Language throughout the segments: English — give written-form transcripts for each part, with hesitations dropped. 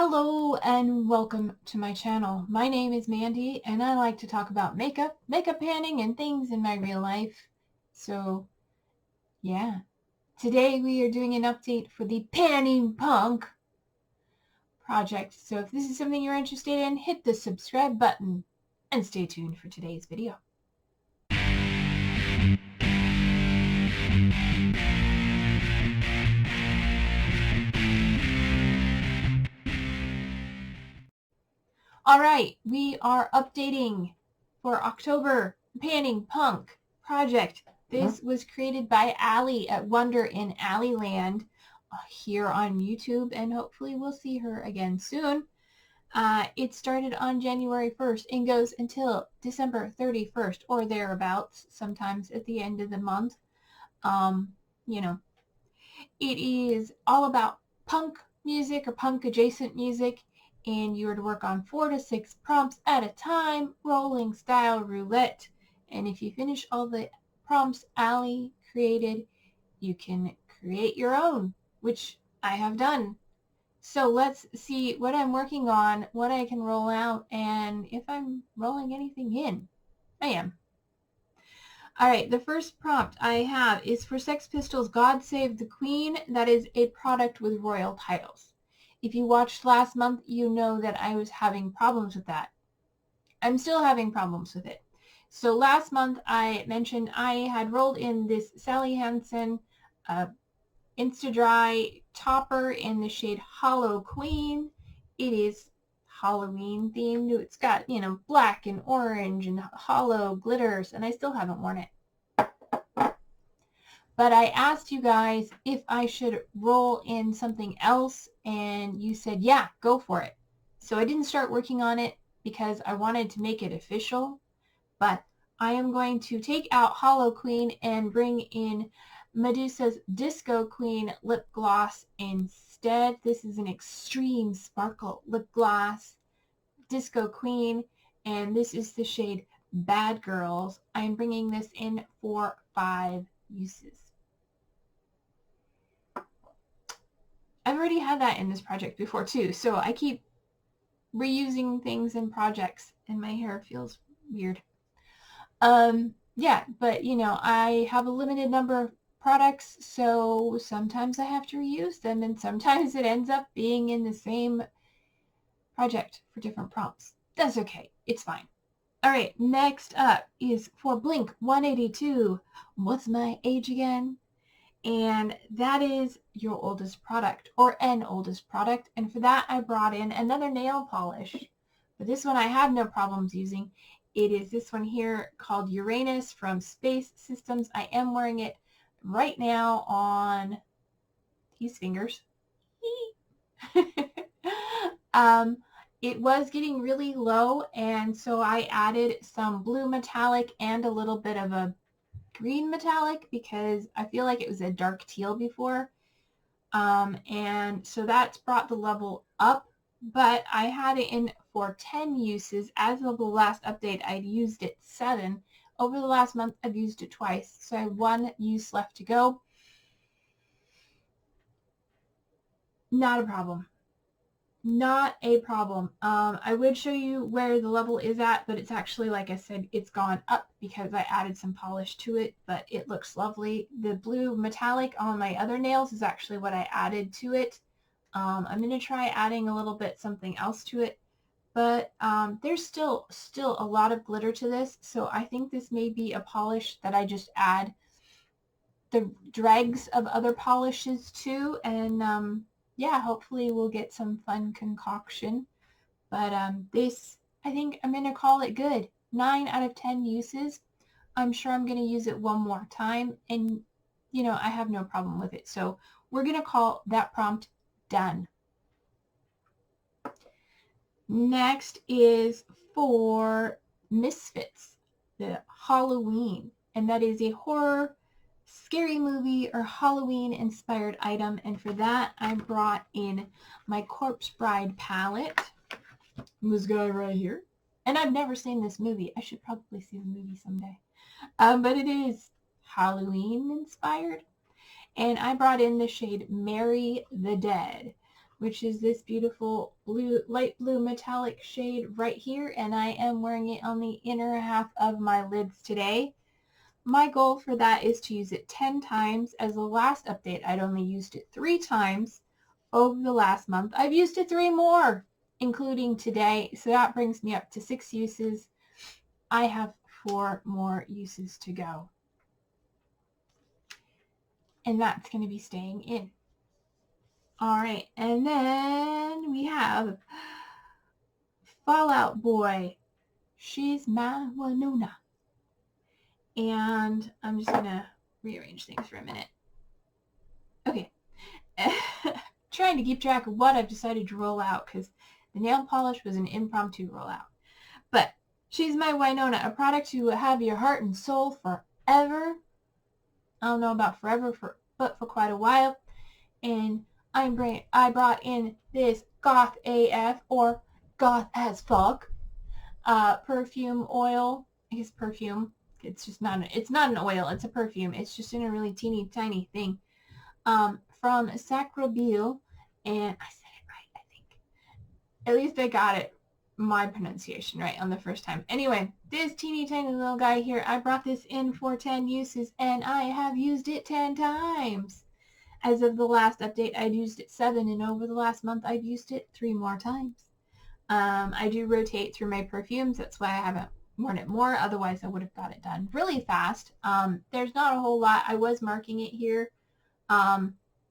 Hello and welcome to my channel. My name is Mandy and I like to talk about makeup panning, and things in my real life. So yeah, today we are doing an update for the panningpunk project. So if this is something you're interested in, hit the subscribe button and stay tuned for today's video. Alright, we are updating for October panningpunk project. This was created by Allie at Wonder in Alleyland here on YouTube, and hopefully we'll see her again soon. It started on January 1st and goes until December 31st or thereabouts, sometimes at the end of the month. You know, it is all about punk music or punk adjacent music, and you are to work on 4 to 6 prompts at a time, rolling style roulette. And if you finish all the prompts Allie created, you can create your own, which I have done. So let's see what I'm working on, what I can roll out, and if I'm rolling anything in. I am. Alright, the first prompt I have is for Sex Pistols' God Save the Queen. That is a product with royal titles. If you watched last month, you know that I was having problems with that. I'm still having problems with it. So last month I mentioned I had rolled in this Sally Hansen Insta-Dry topper in the shade Hollow Queen. It is Halloween themed. It's got, black and orange and hollow glitters, and I still haven't worn it. But I asked you guys if I should roll in something else, and you said, yeah, go for it. So I didn't start working on it because I wanted to make it official, but I am going to take out Hollow Queen and bring in Medusa's Disco Queen lip gloss instead. This is an extreme sparkle lip gloss, Disco Queen, and this is the shade Bad Girls. I'm bringing this in for 5 uses. I've already had that in this project before too, so I keep reusing things in projects and my hair feels weird. Yeah, but I have a limited number of products, so sometimes I have to reuse them, and sometimes it ends up being in the same project for different prompts. That's okay. It's fine. All right, next up is for Blink 182. What's my age again? And that is your oldest product, or an oldest product. And for that, I brought in another nail polish. But this one I have no problems using. It is this one here called Uranus from Space Systems. I am wearing it right now on these fingers. It was getting really low, and so I added some blue metallic and a little bit of a green metallic because I feel like it was a dark teal before. And so that's brought the level up, but I had it in for 10 uses. As of the last update, I'd used it 7. Over the last month, I've used it twice, so I have 1 use left to go. Not a problem. Not a problem. I would show you where the level is at, but it's actually, like I said, it's gone up because I added some polish to it, but it looks lovely. The blue metallic on my other nails is actually what I added to it. I'm going to try adding a little bit something else to it, but there's still a lot of glitter to this, so I think this may be a polish that I just add the dregs of other polishes to, and yeah, hopefully we'll get some fun concoction. But this, I think I'm going to call it good. 9 out of 10 uses. I'm sure I'm going to use it one more time, and I have no problem with it. So we're going to call that prompt done. Next is for Misfits, the Halloween, and that is a horror, scary movie, or Halloween inspired item, and for that I brought in my Corpse Bride palette. This guy right here. And I've never seen this movie. I should probably see the movie someday. But it is Halloween inspired. And I brought in the shade Marry the Dead. which is this beautiful blue, light blue metallic shade right here, and I am wearing it on the inner half of my lids today. My goal for that is to use it 10 times. As the last update, I'd only used it 3 times over the last month. I've used it 3 more, including today, so that brings me up to 6 uses. I have 4 more uses to go. And that's going to be staying in. All right, and then we have Fallout Boy. She's my Winona. And I'm just going to rearrange things for a minute. Okay. Trying to keep track of what I've decided to roll out because the nail polish was an impromptu rollout. But she's my Winona, a product to have your heart and soul forever. I don't know about forever, but for quite a while. And I brought in this goth AF or goth as fuck perfume oil. I guess perfume. It's just not. It's not an oil. It's a perfume. It's just in a really teeny tiny thing. From Sacrobile, and I said it right, I think. At least I got it, my pronunciation right on the first time. Anyway, this teeny tiny little guy here, I brought this in for 10 uses, and I have used it 10 times. As of the last update, I'd used it 7, and over the last month, I've used it 3 more times. I do rotate through my perfumes. That's why I haven't worn it more. Otherwise, I would have got it done really fast. There's not a whole lot. I was marking it here.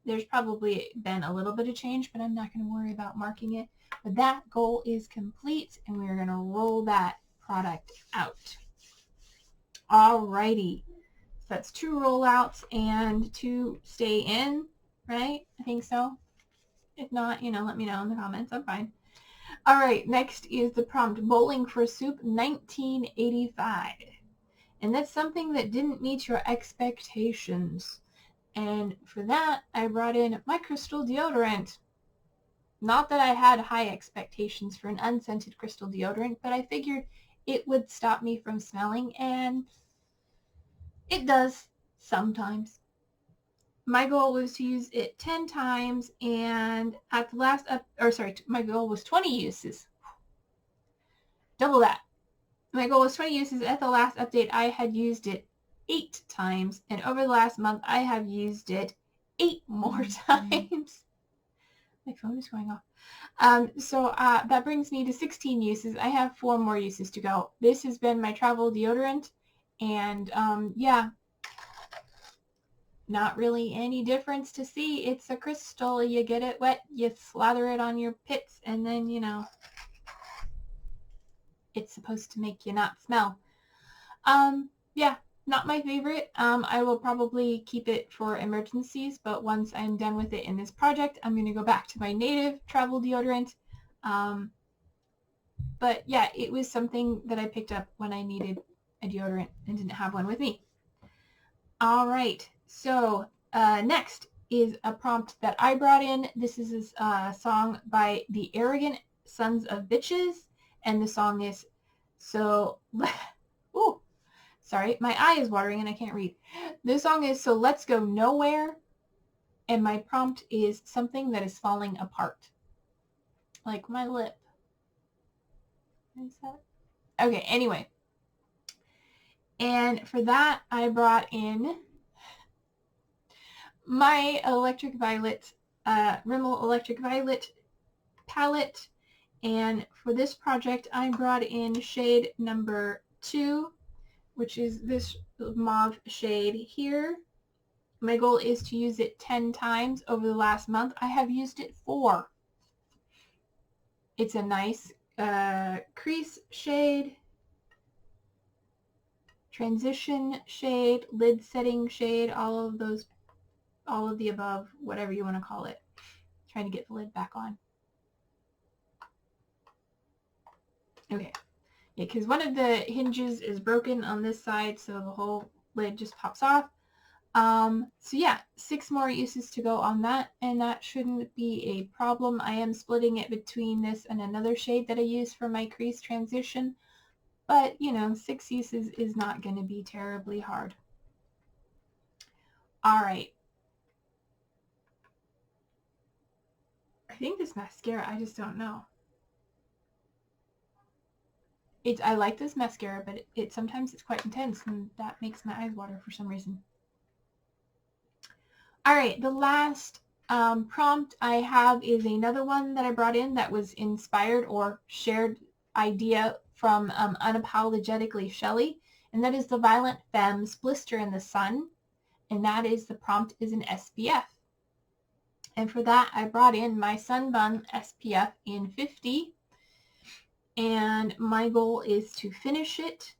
There's probably been a little bit of change, but I'm not going to worry about marking it. But that goal is complete, and we're going to roll that product out. Alrighty. So that's 2 rollouts and 2 stay in, right? I think so. If not, let me know in the comments. I'm fine. Alright, next is the prompt Bowling for Soup 1985. And that's something that didn't meet your expectations. And for that, I brought in my crystal deodorant. Not that I had high expectations for an unscented crystal deodorant, but I figured it would stop me from smelling, and it does sometimes. My goal was to use it 10 times, and at the last my goal was 20 uses. Double that. My goal was 20 uses. At the last update, I had used it 8 times, and over the last month I have used it 8 more times. My phone is going off. So that brings me to 16 uses. I have 4 more uses to go. This has been my travel deodorant, and yeah, not really any difference to see. It's a crystal. You get it wet, you slather it on your pits, and then it's supposed to make you not smell. Yeah, not my favorite. I will probably keep it for emergencies, but once I'm done with it in this project, I'm going to go back to my native travel deodorant. But yeah, it was something that I picked up when I needed a deodorant and didn't have one with me. All right, so next is a prompt that I brought in. This is a song by the Arrogant Sons of Bitches, and the song is So... Ooh. Sorry, my eye is watering and I can't read. This song is So Let's Go Nowhere, and my prompt is something that is falling apart. Like my lip. Is that? Okay, anyway. And for that, I brought in my Electric Violet, Rimmel Electric Violet palette. And for this project, I brought in shade number 2, which is this mauve shade here. My goal is to use it 10 times over the last month. I have used it 4. It's a nice crease shade, transition shade, lid setting shade, all of the above, whatever you want to call it. Trying to get the lid back on. Okay. Yeah, because one of the hinges is broken on this side, so the whole lid just pops off. So yeah, 6 more uses to go on that, and that shouldn't be a problem. I am splitting it between this and another shade that I use for my crease transition, but 6 uses is not going to be terribly hard. All right. think this mascara, I just don't know. I like this mascara, but it sometimes it's quite intense, and that makes my eyes water for some reason. All right, the last prompt I have is another one that I brought in that was inspired or shared idea from Unapologetically Shelley, and that is the Violent Femmes Blister in the Sun, and that is the prompt is an SPF. And for that, I brought in my Sunbun SPF in 50, and my goal is to finish it.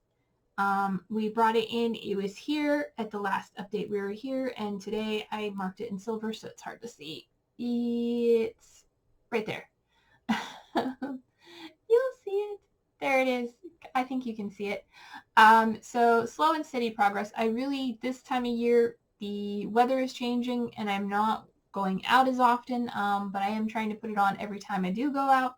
We brought it in, it was here at the last update, we were here, and today I marked it in silver, so it's hard to see. It's right there. You'll see it. There it is. I think you can see it. So slow and steady progress. This time of year, the weather is changing, and I'm not going out as often, but I am trying to put it on every time I do go out,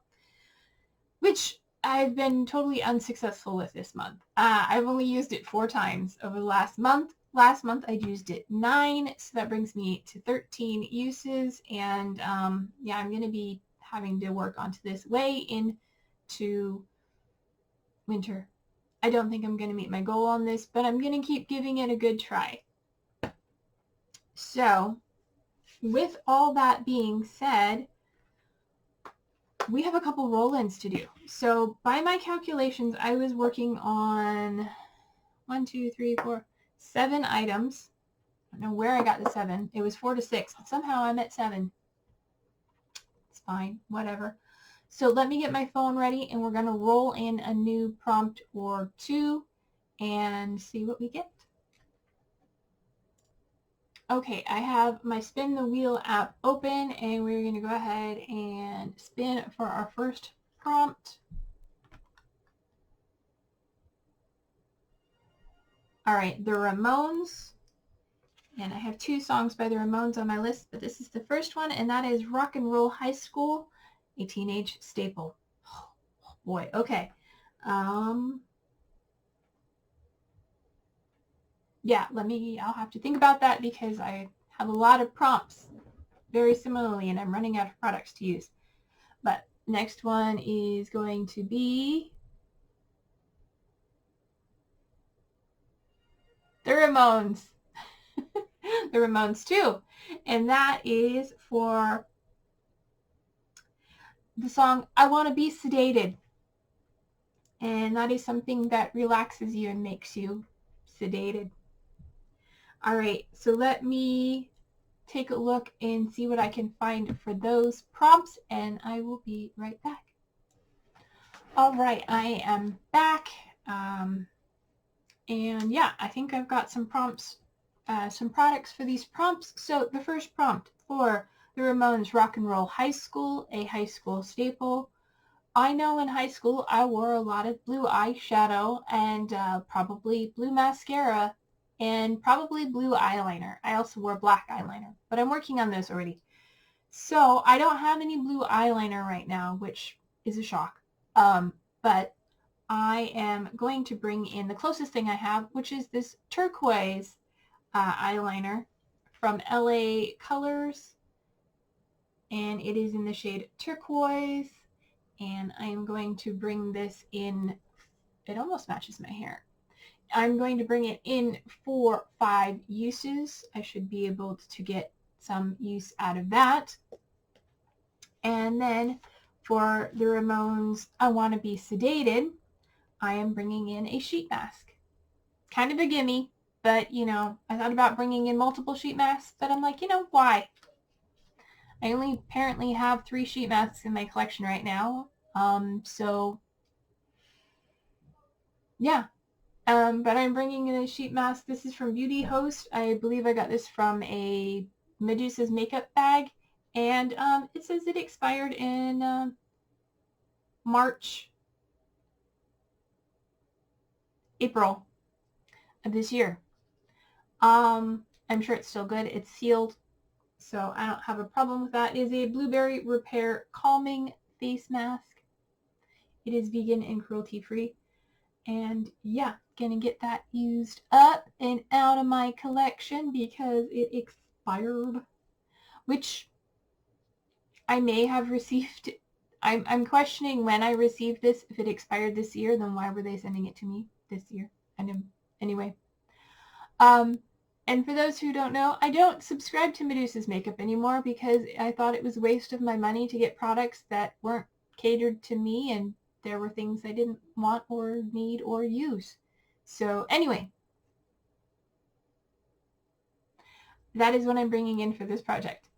which I've been totally unsuccessful with this month. I've only used it 4 times over the last month. Last month I used it 9, so that brings me to 13 uses. And yeah, I'm going to be having to work onto this way into winter. I don't think I'm going to meet my goal on this, but I'm going to keep giving it a good try. So, with all that being said, we have a couple roll-ins to do. So by my calculations, I was working on 7 items. I don't know where I got the 7. It was 4 to 6, but somehow I'm at 7. It's fine, whatever. So let me get my phone ready, and we're going to roll in a new prompt or 2 and see what we get. Okay, I have my Spin the Wheel app open, and we're going to go ahead and spin for our first prompt. All right, the Ramones, and I have 2 songs by the Ramones on my list, but this is the first one, and that is Rock and Roll High School, a teenage staple. Oh boy, okay. Yeah, I'll have to think about that because I have a lot of prompts very similarly, and I'm running out of products to use. But next one is going to be the Ramones. The Ramones too. And that is for the song I Want to Be Sedated. And that is something that relaxes you and makes you sedated. All right, so let me take a look and see what I can find for those prompts, and I will be right back. All right, I am back. And yeah, I think I've got some prompts, some products for these prompts. So the first prompt for the Ramones Rock and Roll High School, a high school staple. I know in high school I wore a lot of blue eyeshadow and probably blue mascara and probably blue eyeliner. I also wore black eyeliner, but I'm working on those already. So I don't have any blue eyeliner right now, which is a shock. But I am going to bring in the closest thing I have, which is this turquoise eyeliner from LA Colors. And it is in the shade turquoise. And I am going to bring this in. It almost matches my hair. I'm going to bring it in for 5 uses. I should be able to get some use out of that. And then for the Ramones I Want to Be Sedated, I am bringing in a sheet mask. Kind of a gimme, but you know, I thought about bringing in multiple sheet masks, but I'm like, you know, why? I only apparently have 3 sheet masks in my collection right now. So yeah. But I'm bringing in a sheet mask. This is from Beauty Host. I believe I got this from a Medusa's makeup bag. And it says it expired in April of this year. I'm sure it's still good. It's sealed, so I don't have a problem with that. It is a Blueberry Repair Calming Face Mask. It is vegan and cruelty-free. And yeah, gonna get that used up and out of my collection because it expired. Which I may have received, I'm questioning when I received this. If it expired this year, then why were they sending it to me this year? Anyway. And for those who don't know, I don't subscribe to Medusa's makeup anymore because I thought it was a waste of my money to get products that weren't catered to me, and there were things I didn't want or need or use. So anyway, that is what I'm bringing in for this project.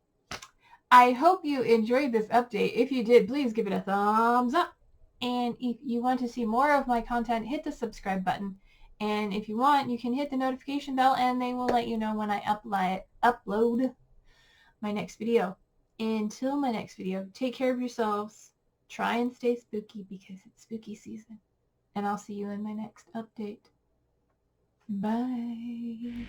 I hope you enjoyed this update. If you did, please give it a thumbs up. And if you want to see more of my content, hit the subscribe button. And if you want, you can hit the notification bell and they will let you know when I upload my next video. Until my next video, take care of yourselves. Try and stay spooky because it's spooky season. And I'll see you in my next update. Bye.